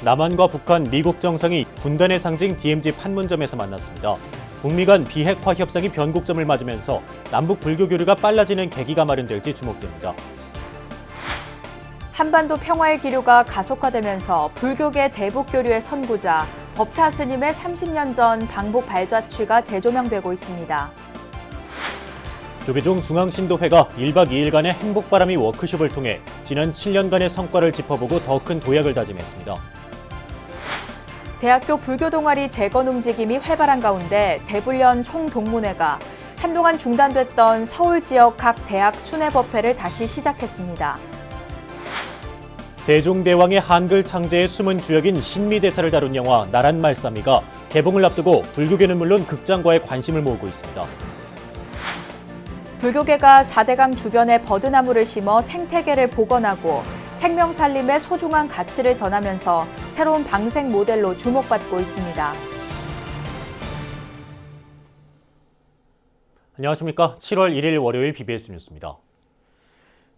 남한과 북한, 미국 정상이 분단의 상징 DMZ 판문점에서 만났습니다. 북미 간 비핵화 협상이 변곡점을 맞으면서 남북 불교 교류가 빨라지는 계기가 마련될지 주목됩니다. 한반도 평화의 기류가 가속화되면서 불교계 대북 교류의 선구자 법타 스님의 30년 전 방북 발자취가 재조명되고 있습니다. 조계종 중앙신도회가 1박 2일간의 행복바람이 워크숍을 통해 지난 7년간의 성과를 짚어보고 더 큰 도약을 다짐했습니다. 대학교 불교 동아리 재건 움직임이 활발한 가운데 대불련 총동문회가 한동안 중단됐던 서울 지역 각 대학 순회법회를 다시 시작했습니다. 세종대왕의 한글 창제의 숨은 주역인 신미대사를 다룬 영화 나랏말싸미가 개봉을 앞두고 불교계는 물론 극장과의 관심을 모으고 있습니다. 불교계가 4대강 주변에 버드나무를 심어 생태계를 복원하고 생명살림의 소중한 가치를 전하면서 새로운 방생 모델로 주목받고 있습니다. 안녕하십니까. 7월 1일 월요일 BBS 뉴스입니다.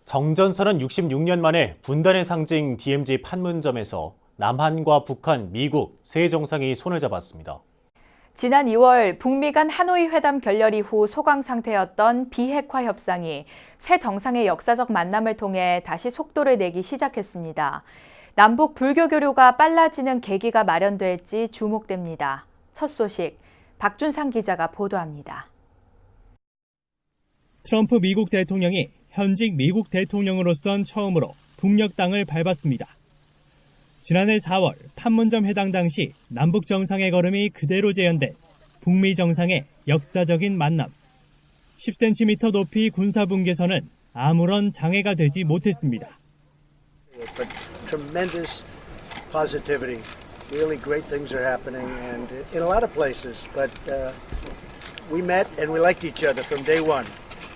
정전선언 66년 만에 분단의 상징 DMZ 판문점에서 남한과 북한, 미국 세 정상이 손을 잡았습니다. 지난 2월 북미 간 하노이 회담 결렬 이후 소강 상태였던 비핵화 협상이 새 정상의 역사적 만남을 통해 다시 속도를 내기 시작했습니다. 남북 불교 교류가 빨라지는 계기가 마련될지 주목됩니다. 첫 소식, 박준상 기자가 보도합니다. 트럼프 미국 대통령이 현직 미국 대통령으로선 처음으로 북녘 땅을 밟았습니다. 지난해 4월 판문점 회담 당시 남북 정상의 걸음이 그대로 재현된 북미 정상의 역사적인 만남. 10cm 높이 군사분계선은 아무런 장애가 되지 못했습니다. But tremendous positivity. Really great things are happening and in a lot of places. But we met and we liked each other from day one.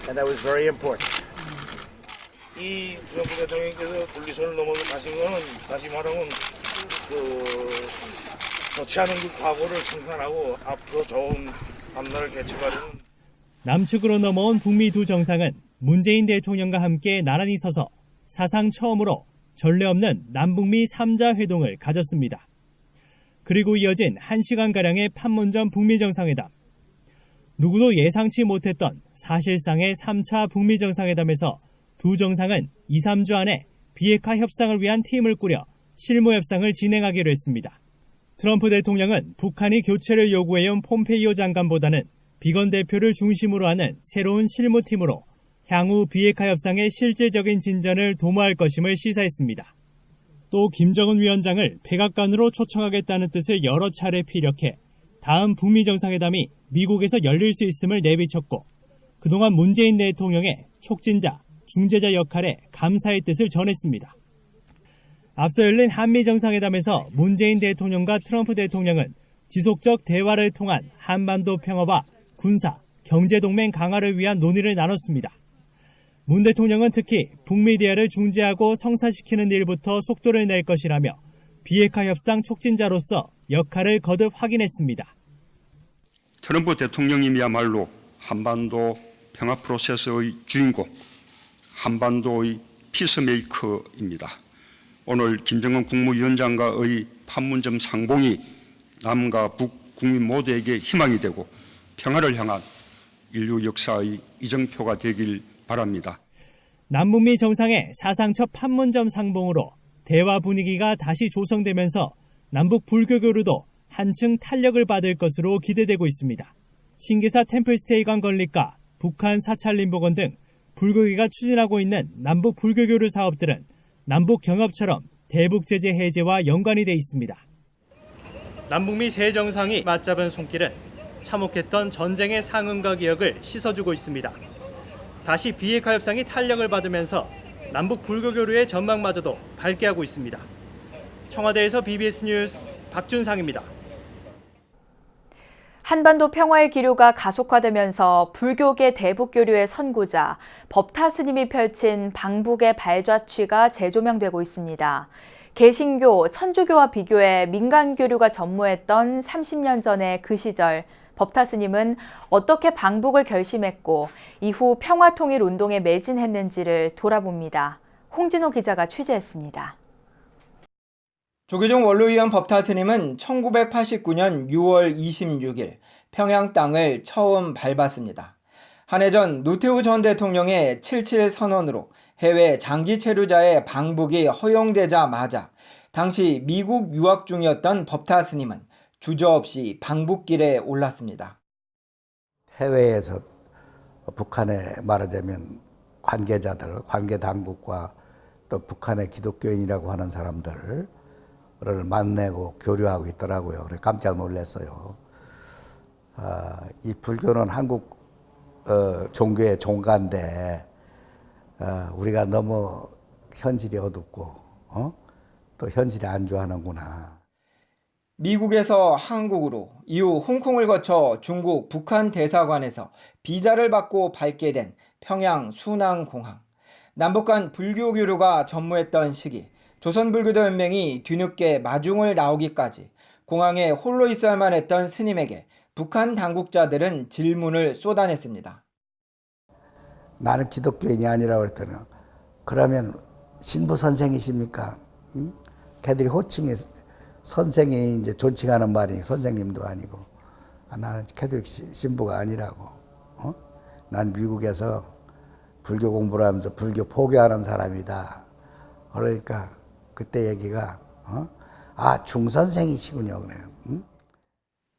And that was very important. 이 트럼프 대통령께서 분리선을 넘어서 가신 거는 다시 말하면 좋지 않은 그 과거를 청산하고 앞으로 좋은 앞날을 개척하려는 남측으로 넘어온 북미 두 정상은 문재인 대통령과 함께 나란히 서서 사상 처음으로 전례 없는 남북미 3자 회동을 가졌습니다. 그리고 이어진 1시간가량의 판문점 북미 정상회담. 누구도 예상치 못했던 사실상의 3차 북미 정상회담에서 두 정상은 2, 3주 안에 비핵화 협상을 위한 팀을 꾸려 실무 협상을 진행하기로 했습니다. 트럼프 대통령은 북한이 교체를 요구해온 폼페이오 장관보다는 비건 대표를 중심으로 하는 새로운 실무팀으로 향후 비핵화 협상의 실질적인 진전을 도모할 것임을 시사했습니다. 또 김정은 위원장을 백악관으로 초청하겠다는 뜻을 여러 차례 피력해 다음 북미 정상회담이 미국에서 열릴 수 있음을 내비쳤고 그동안 문재인 대통령의 촉진자, 중재자 역할에 감사의 뜻을 전했습니다. 앞서 열린 한미 정상회담에서 문재인 대통령과 트럼프 대통령은 지속적 대화를 통한 한반도 평화와 군사, 경제동맹 강화를 위한 논의를 나눴습니다. 문 대통령은 특히 북미 대화를 중재하고 성사시키는 일부터 속도를 낼 것이라며 비핵화 협상 촉진자로서 역할을 거듭 확인했습니다. 트럼프 대통령님이야말로 한반도 평화 프로세스의 주인공, 한반도의 피스메이커입니다. 오늘 김정은 국무위원장과의 판문점 상봉이 남과 북 국민 모두에게 희망이 되고 평화를 향한 인류 역사의 이정표가 되길 바랍니다. 남북미 정상의 사상 첫 판문점 상봉으로 대화 분위기가 다시 조성되면서 남북 불교 교류도 한층 탄력을 받을 것으로 기대되고 있습니다. 신기사 템플스테이관 건립과 북한 사찰 림보건 등 불교계가 추진하고 있는 남북 불교 교류 사업들은 남북 경협처럼 대북 제재 해제와 연관이 돼 있습니다. 남북미 세 정상이 맞잡은 손길은 참혹했던 전쟁의 상흔과 기억을 씻어주고 있습니다. 다시 비핵화 협상이 탄력을 받으면서 남북 불교 교류의 전망마저도 밝게 하고 있습니다. 청와대에서 BBS 뉴스 박준상입니다. 한반도 평화의 기류가 가속화되면서 불교계 대북 교류의 선구자 법타 스님이 펼친 방북의 발자취가 재조명되고 있습니다. 개신교, 천주교와 비교해 민간 교류가 전무했던 30년 전의 그 시절 법타 스님은 어떻게 방북을 결심했고 이후 평화통일 운동에 매진했는지를 돌아봅니다. 홍진호 기자가 취재했습니다. 조계종 원로위원 법타 스님은 1989년 6월 26일 평양 땅을 처음 밟았습니다. 한 해 전 노태우 전 대통령의 77 선언으로 해외 장기 체류자의 방북이 허용되자마자 당시 미국 유학 중이었던 법타 스님은 주저없이 방북길에 올랐습니다. 해외에서 북한에 말하자면 관계자들, 관계 당국과 또 북한의 기독교인이라고 하는 사람들을 만나고 교류하고 있더라고요. 그래서 깜짝 놀랐어요. 이 불교는 한국 종교의 종가인데 우리가 너무 현실이 어둡고 또 현실이 안주하는구나. 미국에서 한국으로 이후 홍콩을 거쳐 중국 북한 대사관에서 비자를 받고 밟게 된 평양 순항공항. 남북 간 불교 교류가 전무했던 시기 조선불교도연맹이 뒤늦게 마중을 나오기까지 공항에 홀로 있어야만 했던 스님에게 북한 당국자들은 질문을 쏟아냈습니다. 나는 기독교인이 아니라고 그랬더니 그러면 신부 선생이십니까? 응? 걔들이 호칭이 선생이 이제 존칭하는 말이 선생님도 아니고 나는 걔들 신부가 아니라고. 난 미국에서 불교 공부를 하면서 불교 포교하는 사람이다. 그러니까 그때 얘기가 중선생이시군요. 그래요. 응?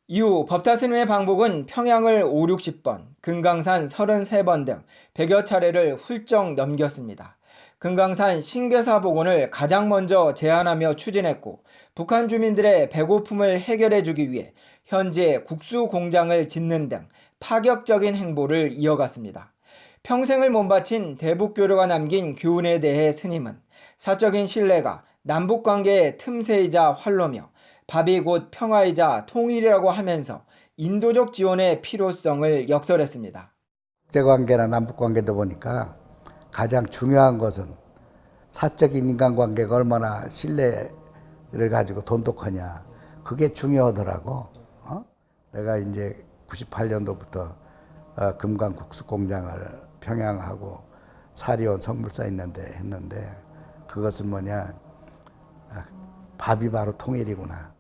이후 법타 스님의 방북은 평양을 5, 60번, 금강산 33번 등 100여 차례를 훌쩍 넘겼습니다. 금강산 신괴사 복원을 가장 먼저 제안하며 추진했고 북한 주민들의 배고픔을 해결해주기 위해 현재 국수 공장을 짓는 등 파격적인 행보를 이어갔습니다. 평생을 몸바친 대북교류가 남긴 교훈에 대해 스님은 사적인 신뢰가 남북관계의 틈새이자 활로며 밥이 곧 평화이자 통일이라고 하면서 인도적 지원의 필요성을 역설했습니다. 국제관계나 남북관계도 보니까 가장 중요한 것은 사적인 인간관계가 얼마나 신뢰를 가지고 돈독하냐. 그게 중요하더라고. 내가 이제 98년도부터 금강 국수공장을 평양하고 사리온 성물사 했는데 그것은 뭐냐. 밥이 바로 통일이구나.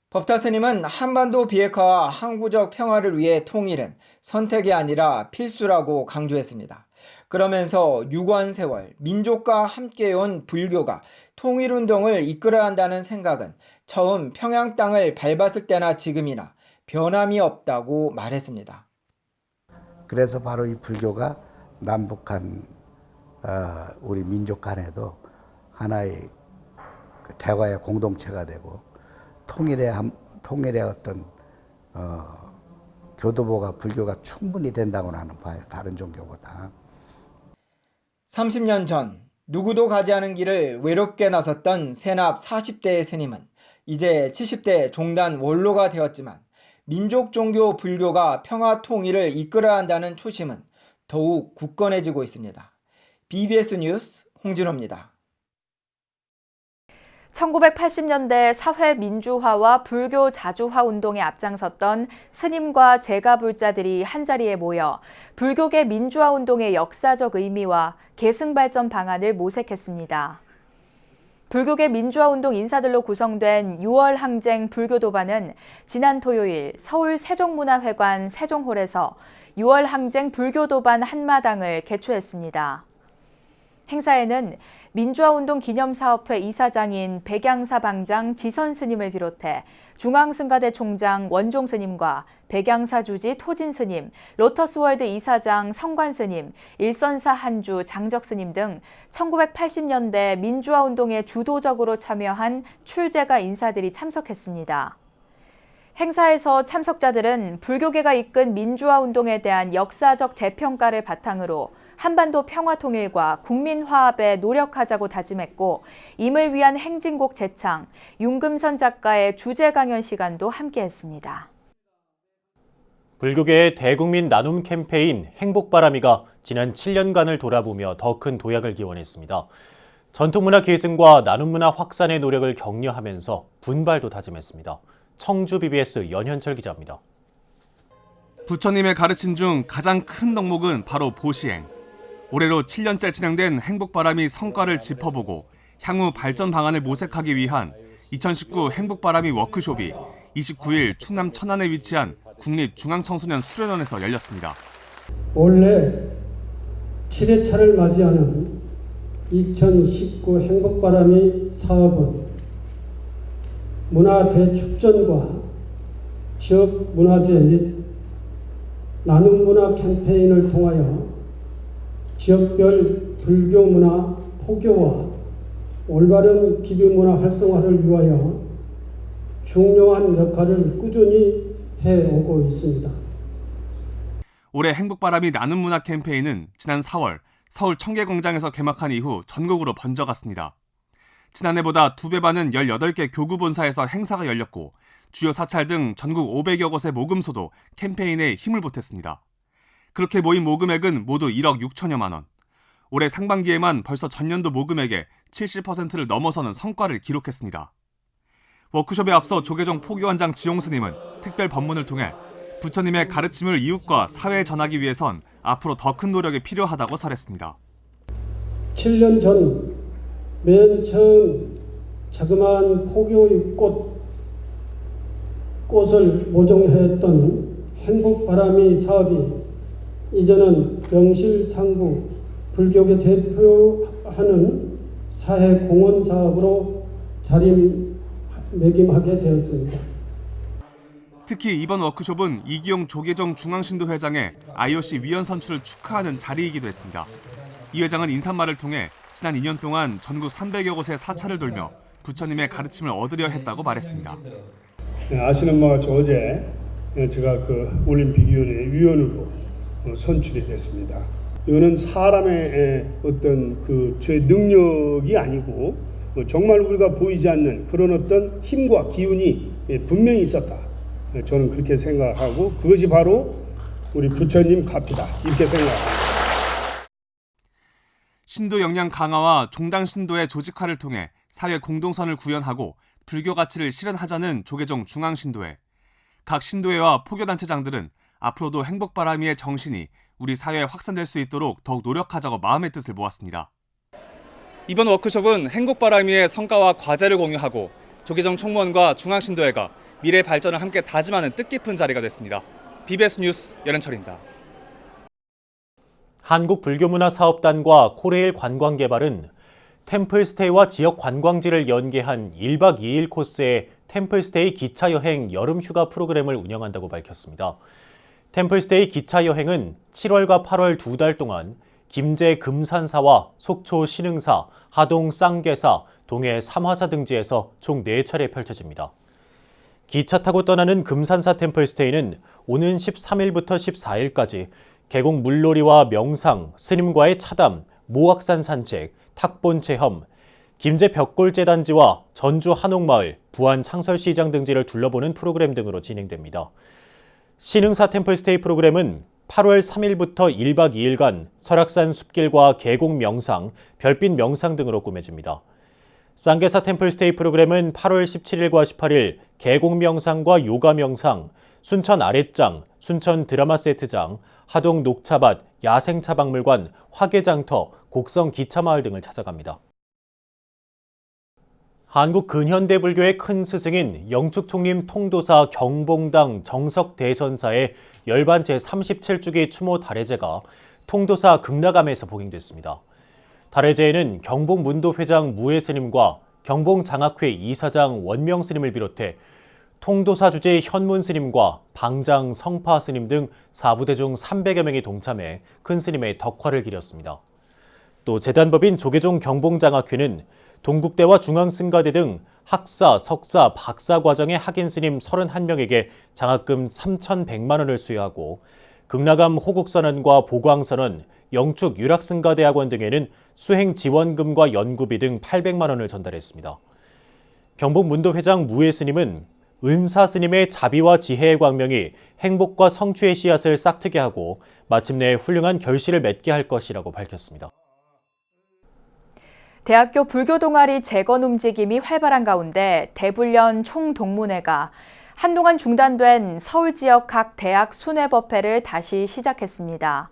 법타 스님은 한반도 비핵화와 항구적 평화를 위해 통일은 선택이 아니라 필수라고 강조했습니다. 그러면서 유관 세월, 민족과 함께해온 불교가 통일운동을 이끌어야 한다는 생각은 처음 평양 땅을 밟았을 때나 지금이나 변함이 없다고 말했습니다. 그래서 바로 이 불교가 남북한 우리 민족 간에도 하나의 대화의 공동체가 되고 통일의 어떤 교도보가 불교가 충분히 된다고 나는 봐요. 다른 종교보다. 30년 전 누구도 가지 않은 길을 외롭게 나섰던 세납 40대의 스님은 이제 70대 종단 원로가 되었지만 민족 종교 불교가 평화 통일을 이끌어야 한다는 초심은 더욱 굳건해지고 있습니다. BBS 뉴스 홍진호입니다. 1980년대 사회 민주화와 불교 자주화 운동에 앞장섰던 스님과 제가불자들이 한자리에 모여 불교계 민주화 운동의 역사적 의미와 계승 발전 방안을 모색했습니다. 불교계 민주화 운동 인사들로 구성된 6월 항쟁 불교도반은 지난 토요일 서울 세종문화회관 세종홀에서 6월 항쟁 불교도반 한마당을 개최했습니다. 행사에는 민주화운동 기념사업회 이사장인 백양사 방장 지선 스님을 비롯해 중앙승가대 총장 원종 스님과 백양사 주지 토진 스님, 로터스월드 이사장 성관 스님, 일선사 한주 장적 스님 등 1980년대 민주화운동에 주도적으로 참여한 출제가 인사들이 참석했습니다. 행사에서 참석자들은 불교계가 이끈 민주화운동에 대한 역사적 재평가를 바탕으로 한반도 평화통일과 국민화합에 노력하자고 다짐했고 임을 위한 행진곡 제창, 윤금선 작가의 주제 강연 시간도 함께했습니다. 불교계의 대국민 나눔 캠페인 행복바람이가 지난 7년간을 돌아보며 더 큰 도약을 기원했습니다. 전통문화 계승과 나눔문화 확산의 노력을 격려하면서 분발도 다짐했습니다. 청주 BBS 연현철 기자입니다. 부처님의 가르침 중 가장 큰 덕목은 바로 보시행. 올해로 7년째 진행된 행복바람이 성과를 짚어보고 향후 발전 방안을 모색하기 위한 2019 행복바람이 워크숍이 29일 충남 천안에 위치한 국립중앙청소년 수련원에서 열렸습니다. 올해 7회차를 맞이하는 2019 행복바람이 사업은 문화대축전과 지역 문화재 및 나눔 문화 캠페인을 통하여 지역별 불교 문화 포교와 올바른 기부 문화 활성화를 위하여 중요한 역할을 꾸준히 해오고 있습니다. 올해 행복바람이 나눔 문화 캠페인은 지난 4월 서울 청계광장에서 개막한 이후 전국으로 번져갔습니다. 지난해보다 2배 많은 18개 교구 본사에서 행사가 열렸고 주요 사찰 등 전국 500여 곳의 모금소도 캠페인에 힘을 보탰습니다. 그렇게 모인 모금액은 모두 1억 6천여만 원. 올해 상반기에만 벌써 전년도 모금액의 70%를 넘어서는 성과를 기록했습니다. 워크숍에 앞서 조계종 포교원장 지용 스님은 특별 법문을 통해 부처님의 가르침을 이웃과 사회에 전하기 위해선 앞으로 더 큰 노력이 필요하다고 설했습니다. 7년 전 맨 처음 자그마한 포교 꽃을 모종했던 행복바람이 사업이 이제는 명실상부 불교계 대표하는 사회공헌 사업으로 자리매김하게 되었습니다. 특히 이번 워크숍은 이기용 조계종 중앙신도 회장의 IOC 위원 선출을 축하하는 자리이기도 했습니다. 이 회장은 인사말을 통해 지난 2년 동안 전국 300여 곳의 사찰을 돌며 부처님의 가르침을 얻으려 했다고 말했습니다. 아시는 바와 같이 어제 제가 올림픽위원회 위원으로 선출이 됐습니다. 이거는 사람의 어떤 제 능력이 아니고 정말 우리가 보이지 않는 그런 어떤 힘과 기운이 분명히 있었다. 저는 그렇게 생각하고 그것이 바로 우리 부처님 값이다. 이렇게 생각합니다. 신도 역량 강화와 종당 신도의 조직화를 통해 사회 공동선을 구현하고 불교 가치를 실현하자는 조계종 중앙신도회. 각 신도회와 포교단체장들은 앞으로도 행복바람이의 정신이 우리 사회에 확산될 수 있도록 더욱 노력하자고 마음의 뜻을 모았습니다. 이번 워크숍은 행복바람이의 성과와 과제를 공유하고 조계종 총무원과 중앙신도회가 미래 발전을 함께 다짐하는 뜻깊은 자리가 됐습니다. BBS 뉴스 연현철입니다. 한국불교문화사업단과 코레일 관광개발은 템플스테이와 지역 관광지를 연계한 1박 2일 코스의 템플스테이 기차여행 여름휴가 프로그램을 운영한다고 밝혔습니다. 템플스테이 기차여행은 7월과 8월 2달 동안 김제 금산사와 속초 신흥사, 하동 쌍계사, 동해 삼화사 등지에서 총 4차례 펼쳐집니다. 기차 타고 떠나는 금산사 템플스테이는 오는 13일부터 14일까지 계곡 물놀이와 명상, 스님과의 차담, 모악산 산책, 탁본 체험, 김제 벽골재단지와 전주 한옥마을, 부안 창설시장 등지를 둘러보는 프로그램 등으로 진행됩니다. 신흥사 템플스테이 프로그램은 8월 3일부터 1박 2일간 설악산 숲길과 계곡 명상, 별빛 명상 등으로 꾸며집니다. 쌍계사 템플스테이 프로그램은 8월 17일과 18일 계곡 명상과 요가 명상, 순천 아랫장, 순천 드라마 세트장, 하동 녹차밭, 야생차박물관, 화계장터, 곡성 기차마을 등을 찾아갑니다. 한국 근현대 불교의 큰 스승인 영축총림 통도사 경봉당 정석대선사의 열반 제37주기 추모 달해제가 통도사 극락암에서 봉행됐습니다. 달해제에는 경봉문도 회장 무해 스님과 경봉장학회 이사장 원명 스님을 비롯해 통도사 주재 현문 스님과 방장 성파 스님 등 사부대 중 300여 명이 동참해 큰 스님의 덕화를 기렸습니다. 또 재단법인 조계종 경봉장학회는 동국대와 중앙승가대 등 학사, 석사, 박사 과정의 학인 스님 31명에게 장학금 3,100만 원을 수여하고 극락암 호국선언과 보광선언, 영축 유락승가대학원 등에는 수행 지원금과 연구비 등 800만 원을 전달했습니다. 경복문도 회장 무해 스님은 은사 스님의 자비와 지혜의 광명이 행복과 성취의 씨앗을 싹트게 하고 마침내 훌륭한 결실을 맺게 할 것이라고 밝혔습니다. 대학교 불교 동아리 재건 움직임이 활발한 가운데 대불련 총동문회가 한동안 중단된 서울 지역 각 대학 순회법회를 다시 시작했습니다.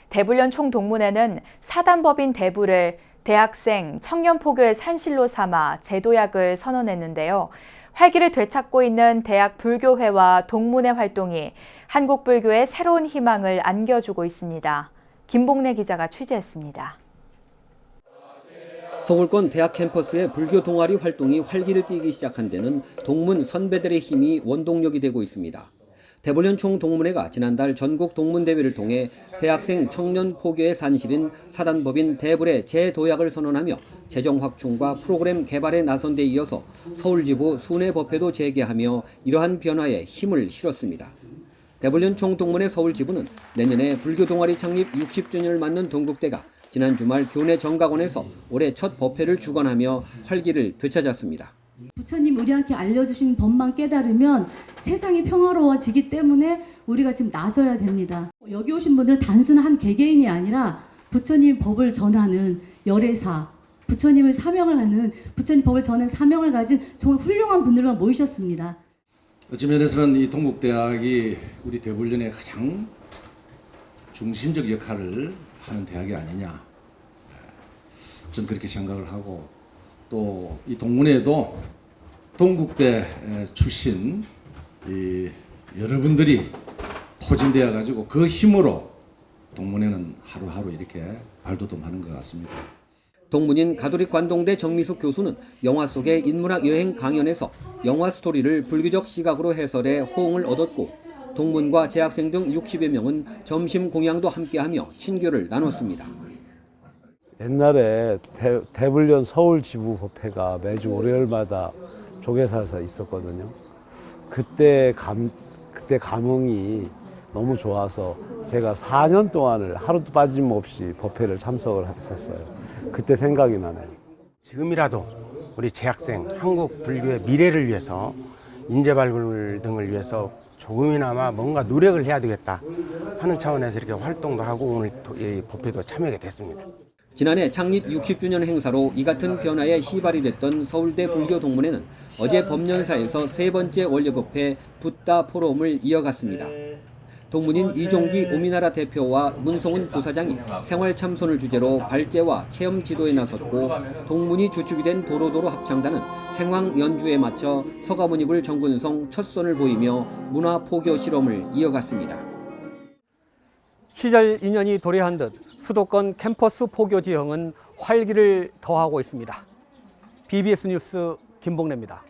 대불련 총동문회는 사단법인 대부를 대학생, 청년 포교의 산실로 삼아 제도약을 선언했는데요. 활기를 되찾고 있는 대학 불교회와 동문회 활동이 한국 불교의 새로운 희망을 안겨주고 있습니다. 김봉래 기자가 취재했습니다. 서울권 대학 캠퍼스의 불교 동아리 활동이 활기를 띠기 시작한 데는 동문 선배들의 힘이 원동력이 되고 있습니다. 대불련 총동문회가 지난달 전국 동문대회를 통해 대학생 청년 포교의 산실인 사단법인 대불의 재도약을 선언하며 재정 확충과 프로그램 개발에 나선 데 이어서 서울지부 순회법회도 재개하며 이러한 변화에 힘을 실었습니다. 대불련 총동문회 서울지부는 내년에 불교 동아리 창립 60주년을 맞는 동국대가 지난 주말 교내 정각원에서 올해 첫 법회를 주관하며 활기를 되찾았습니다. 부처님 우리한테 알려주신 법만 깨달으면 세상이 평화로워지기 때문에 우리가 지금 나서야 됩니다. 여기 오신 분들은 단순한 한 개개인이 아니라 부처님 법을 전하는 열애사, 부처님을 사명을 하는 부처님 법을 전하는 사명을 가진 정말 훌륭한 분들만 모이셨습니다. 어찌 면에서는 이 동국대학이 우리 대불련의 가장 중심적 역할을 하는 대학이 아니냐, 저는 그렇게 생각을 하고, 또 이 동문회도 동국대 출신 이 여러분들이 포진되어 가지고 그 힘으로 동문회는 하루하루 이렇게 발돋움하는 것 같습니다. 동문인 가톨릭 관동대 정미숙 교수는 영화 속의 인문학 여행 강연에서 영화 스토리를 불교적 시각으로 해설해 호응을 얻었고, 동문과 재학생 등 60여 명은 점심 공양도 함께하며 친교를 나눴습니다. 옛날에 대불련 서울 지부 법회가 매주 월요일마다 조계사에서 있었거든요. 그때 감흥이 너무 좋아서 제가 4년 동안을 하루도 빠짐없이 법회를 참석을 했었어요. 그때 생각이 나네요. 지금이라도 우리 재학생, 한국 불교의 미래를 위해서 인재 발굴 등을 위해서 조금이나마 뭔가 노력을 해야 되겠다 하는 차원에서 이렇게 활동도 하고 오늘 이 법회도 참여하게 됐습니다. 지난해 창립 60주년 행사로 이 같은 변화에 시발이 됐던 서울대 불교동문회는 어제 법년사에서 세 번째 원료법회 붓다 포럼을 이어갔습니다. 동문인 이종기 오미나라 대표와 문송은 부사장이 생활 참선을 주제로 발제와 체험 지도에 나섰고, 동문이 주축이 된 도로도로 합창단은 생황 연주에 맞춰 서가모니불 정근성 첫 선을 보이며 문화 포교 실험을 이어갔습니다. 시절 인연이 도래한 듯 수도권 캠퍼스 포교 지형은 활기를 더하고 있습니다. BBS 뉴스 김봉래입니다.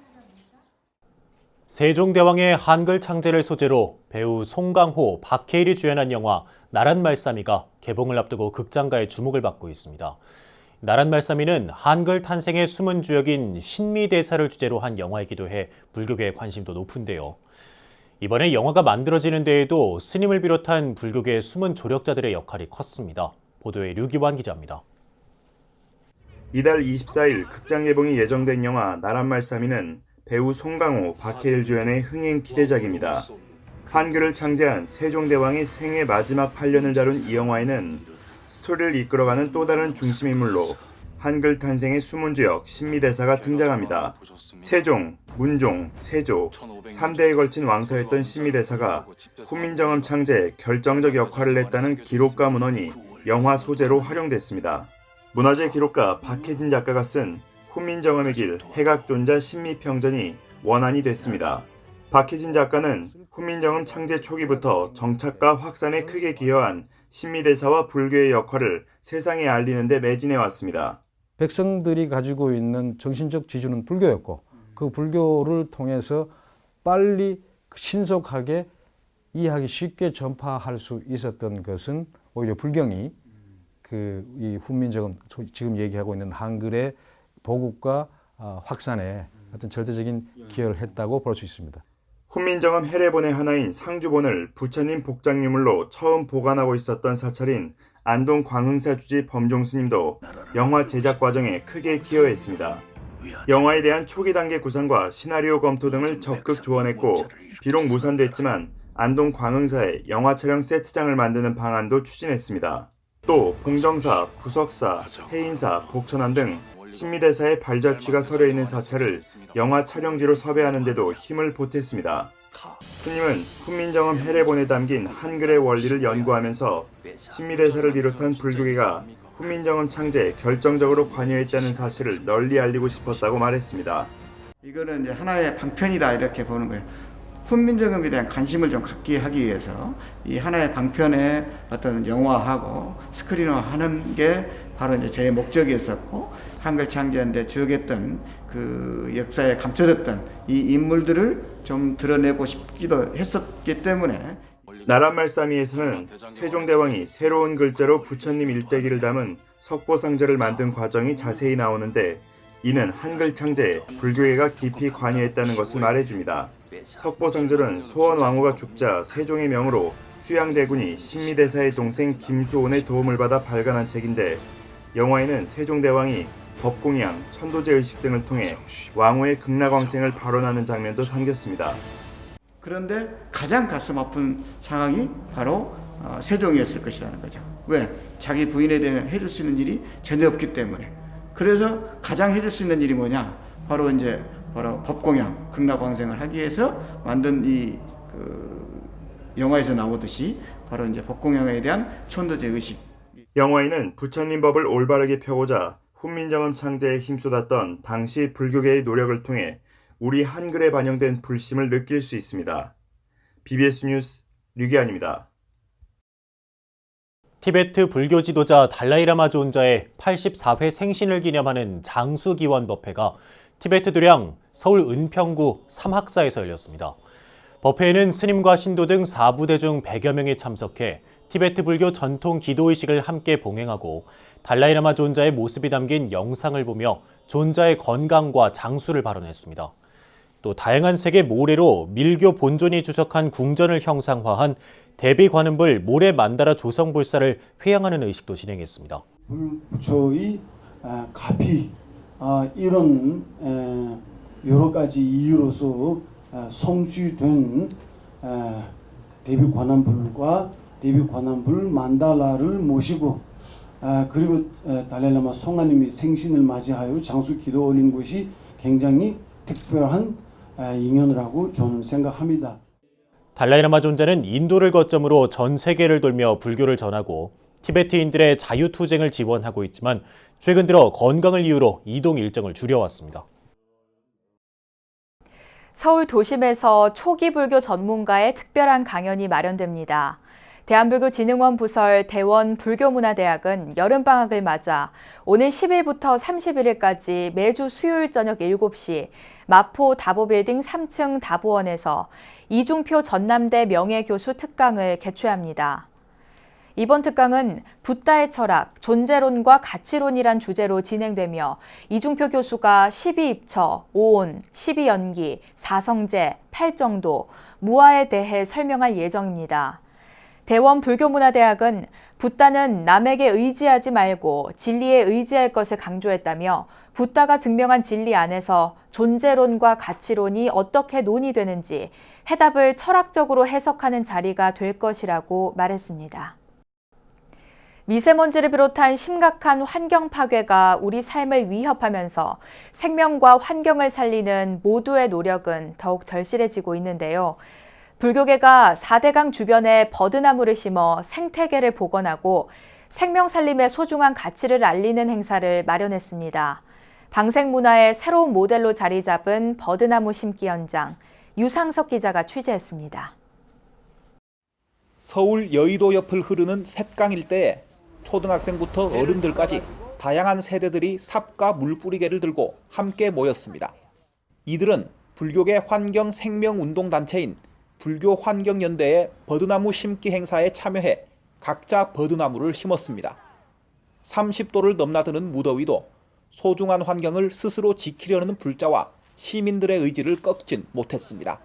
세종대왕의 한글 창제를 소재로 배우 송강호, 박해일이 주연한 영화 나란 말싸미가 개봉을 앞두고 극장가의 주목을 받고 있습니다. 나란 말싸미는 한글 탄생의 숨은 주역인 신미대사를 주제로 한 영화이기도 해 불교계의 관심도 높은데요. 이번에 영화가 만들어지는 데에도 스님을 비롯한 불교계의 숨은 조력자들의 역할이 컸습니다. 보도에 류기환 기자입니다. 이달 24일 극장 개봉이 예정된 영화 나란 말싸미는 배우 송강호, 박해일 주연의 흥행 기대작입니다. 한글을 창제한 세종대왕의 생애 마지막 8년을 다룬 이 영화에는 스토리를 이끌어가는 또 다른 중심인물로 한글 탄생의 숨은 주역 신미대사가 등장합니다. 세종, 문종, 세조 3대에 걸친 왕서였던 신미대사가 훈민정음 창제에 결정적 역할을 했다는 기록가 문헌이 영화 소재로 활용됐습니다. 문화재 기록가 박혜진 작가가 쓴 훈민정음의 길 해각존자 신미평전이 원안이 됐습니다. 박혜진 작가는 훈민정음 창제 초기부터 정착과 확산에 크게 기여한 신미대사와 불교의 역할을 세상에 알리는 데 매진해왔습니다. 백성들이 가지고 있는 정신적 지주는 불교였고, 그 불교를 통해서 빨리 신속하게 이해하기 쉽게 전파할 수 있었던 것은 오히려 불경이 이 훈민정음, 지금 얘기하고 있는 한글의 보급과 확산에 어떤 절대적인 기여를 했다고 볼 수 있습니다. 훈민정음 해례본의 하나인 상주본을 부처님 복장유물로 처음 보관하고 있었던 사찰인 안동 광흥사 주지 범종스님도 영화 제작 과정에 크게 기여했습니다. 영화에 대한 초기 단계 구상과 시나리오 검토 등을 적극 조언했고, 비록 무산됐지만 안동 광흥사에 영화 촬영 세트장을 만드는 방안도 추진했습니다. 또 봉정사, 부석사, 해인사, 복천안 등 신미대사의 발자취가 서려있는 사찰을 영화 촬영지로 섭외하는 데도 힘을 보탰습니다. 스님은 훈민정음 해례본에 담긴 한글의 원리를 연구하면서 신미대사를 비롯한 불교계가 훈민정음 창제에 결정적으로 관여했다는 사실을 널리 알리고 싶었다고 말했습니다. 이거는 이제 하나의 방편이다 이렇게 보는 거예요. 훈민정음에 대한 관심을 좀 갖게 하기 위해서 이 하나의 방편에 어떤 영화하고 스크린화하는 게 바로 이제 제 목적이었었고, 한글 창제하는데 주역했던 그 역사에 감춰졌던 이 인물들을 좀 드러내고 싶기도 했었기 때문에. 나란말싸미에서는 세종대왕이 새로운 글자로 부처님 일대기를 담은 석보상자를 만든 과정이 자세히 나오는데, 이는 한글 창제에 불교계가 깊이 관여했다는 것을 말해줍니다. 석보상절은 소원왕후가 죽자 세종의 명으로 수양대군이 신미대사의 동생 김수온의 도움을 받아 발간한 책인데, 영화에는 세종대왕이 법공양, 천도제 의식 등을 통해 왕후의 극락왕생을 발언하는 장면도 담겼습니다. 그런데 가장 가슴 아픈 상황이 바로 세종이었을 것이라는 거죠. 왜? 자기 부인에 대해 해줄 수 있는 일이 전혀 없기 때문에. 그래서 가장 해줄 수 있는 일이 뭐냐? 바로 법공양, 극락왕생을 하기 위해서 만든 이 영화에서 나오듯이 바로 이제 법공양에 대한 천도제 의식. 영화에는 부처님 법을 올바르게 펴고자 훈민정음 창제에 힘쏟았던 당시 불교계의 노력을 통해 우리 한글에 반영된 불심을 느낄 수 있습니다. BBS 뉴스 류기환입니다. 티베트 불교 지도자 달라이라마 존자의 84회 생신을 기념하는 장수기원법회가 티베트 도량 서울 은평구 삼학사에서 열렸습니다. 법회에는 스님과 신도 등 4부대 중 100여 명이 참석해 티베트 불교 전통 기도의식을 함께 봉행하고 달라이라마 존자의 모습이 담긴 영상을 보며 존자의 건강과 장수를 발언했습니다. 또 다양한 색의 모래로 밀교 본존이 주석한 궁전을 형상화한 대비관음불 모래 만다라 조성불사를 회양하는 의식도 진행했습니다. 불부처의 가피 이런 여러 가지 이유로서 성취된 대비관음불과 대비관음불 만다라를 모시고 그리고 달라이라마 성하님이 생신을 맞이하여 장수 기도 올린 것이 굉장히 특별한 인연이라고 저는 생각합니다. 달라이라마 존자는 인도를 거점으로 전 세계를 돌며 불교를 전하고 티베트인들의 자유투쟁을 지원하고 있지만 최근 들어 건강을 이유로 이동 일정을 줄여왔습니다. 서울 도심에서 초기 불교 전문가의 특별한 강연이 마련됩니다. 대한불교진흥원 부설 대원 불교문화대학은 여름방학을 맞아 오늘 10일부터 31일까지 매주 수요일 저녁 7시 마포 다보빌딩 3층 다보원에서 이중표 전남대 명예교수 특강을 개최합니다. 이번 특강은 붓다의 철학, 존재론과 가치론이란 주제로 진행되며 이중표 교수가 12입처, 5온, 12연기, 4성제, 8정도, 무아에 대해 설명할 예정입니다. 대원 불교문화대학은 붓다는 남에게 의지하지 말고 진리에 의지할 것을 강조했다며 붓다가 증명한 진리 안에서 존재론과 가치론이 어떻게 논의되는지 해답을 철학적으로 해석하는 자리가 될 것이라고 말했습니다. 미세먼지를 비롯한 심각한 환경 파괴가 우리 삶을 위협하면서 생명과 환경을 살리는 모두의 노력은 더욱 절실해지고 있는데요. 불교계가 4대강 주변에 버드나무를 심어 생태계를 복원하고 생명 살림의 소중한 가치를 알리는 행사를 마련했습니다. 방생문화의 새로운 모델로 자리 잡은 버드나무 심기 현장, 유상석 기자가 취재했습니다. 서울 여의도 옆을 흐르는 셋강 일대에 초등학생부터 어른들까지 다양한 세대들이 삽과 물뿌리개를 들고 함께 모였습니다. 이들은 불교계 환경 생명운동단체인 불교환경연대의 버드나무 심기 행사에 참여해 각자 버드나무를 심었습니다. 30도를 넘나드는 무더위도 소중한 환경을 스스로 지키려는 불자와 시민들의 의지를 꺾진 못했습니다.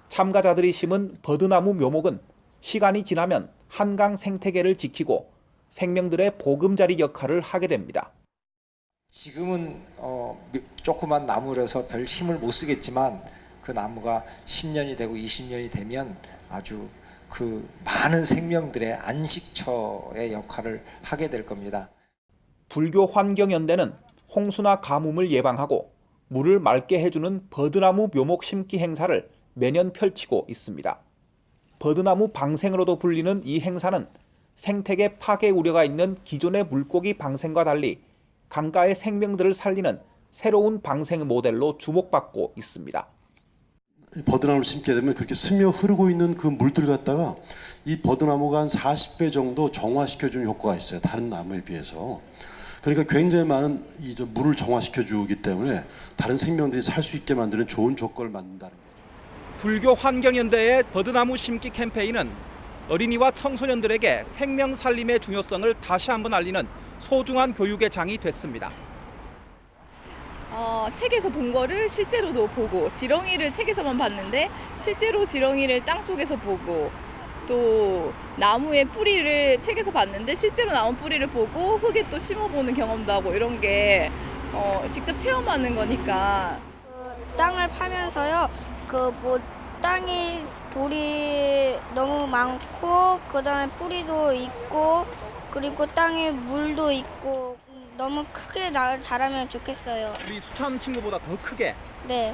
참가자들이 심은 버드나무 묘목은 시간이 지나면 한강 생태계를 지키고 생명들의 보금자리 역할을 하게 됩니다. 지금은 조그만 나무라서 별 힘을 못 쓰겠지만 그 나무가 10년이 되고 20년이 되면 아주 그 많은 생명들의 안식처의 역할을 하게 될 겁니다. 불교환경연대는 홍수나 가뭄을 예방하고 물을 맑게 해주는 버드나무 묘목 심기 행사를 매년 펼치고 있습니다. 버드나무 방생으로도 불리는 이 행사는 생태계 파괴 우려가 있는 기존의 물고기 방생과 달리 강가의 생명들을 살리는 새로운 방생 모델로 주목받고 있습니다. 버드나무를 심게 되면 그렇게 스며 흐르고 있는 그 물들 갖다가 이 버드나무가 한 40배 정도 정화시켜주는 효과가 있어요. 다른 나무에 비해서. 그러니까 굉장히 많은 물을 정화시켜주기 때문에 다른 생명들이 살 수 있게 만드는 좋은 조건을 만든다는 거죠. 불교 환경연대의 버드나무 심기 캠페인은 어린이와 청소년들에게 생명 살림의 중요성을 다시 한번 알리는 소중한 교육의 장이 됐습니다. 책에서 본 거를 실제로도 보고, 지렁이를 책에서만 봤는데 실제로 지렁이를 땅속에서 보고, 또 나무의 뿌리를 책에서 봤는데 실제로 나온 뿌리를 보고 흙에 또 심어보는 경험도 하고, 이런 게 직접 체험하는 거니까. 땅을 파면서요, 땅이 돌이 너무 많고, 그다음에 뿌리도 있고, 그리고 땅에 물도 있고, 너무 크게 자라면 좋겠어요. 우리 수천 친구보다 더 크게? 네.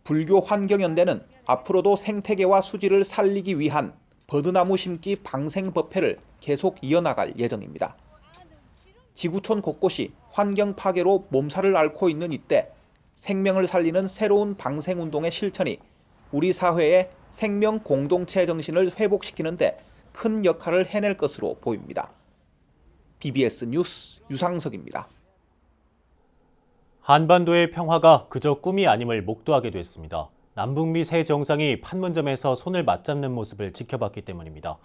불교 환경연대는 앞으로도 생태계와 수질을 살리기 위한 버드나무 심기 방생 법회를 계속 이어나갈 예정입니다. 지구촌 곳곳이 환경 파괴로 몸살을 앓고 있는 이때 생명을 살리는 새로운 방생 운동의 실천이 우리 사회의 생명 공동체 정신을 회복시키는 데 큰 역할을 해낼 것으로 보입니다. BBS 뉴스 유상석입니다. 한반도의 평화가 그저 꿈이 아님을 목도하게 됐습니다. 남북미 세 정상이 판문점에서 손을 맞잡는 모습을 지켜봤기 때문입니다.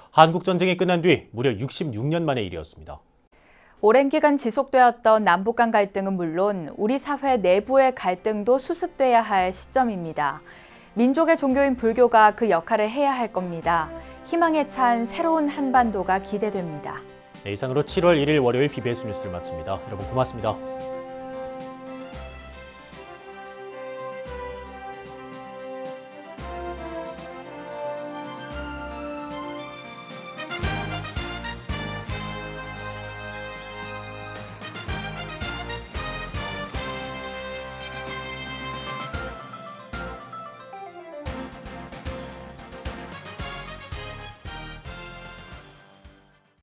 한국전쟁이 끝난 뒤 무려 66년 만의 일이었습니다. 오랜 기간 지속되었던 남북 간 갈등은 물론 우리 사회 내부의 갈등도 수습돼야 할 시점입니다. 민족의 종교인 불교가 그 역할을 해야 할 겁니다. 희망에 찬 새로운 한반도가 기대됩니다. 네, 이상으로 7월 1일 월요일 BBS 뉴스를 마칩니다. 여러분 고맙습니다.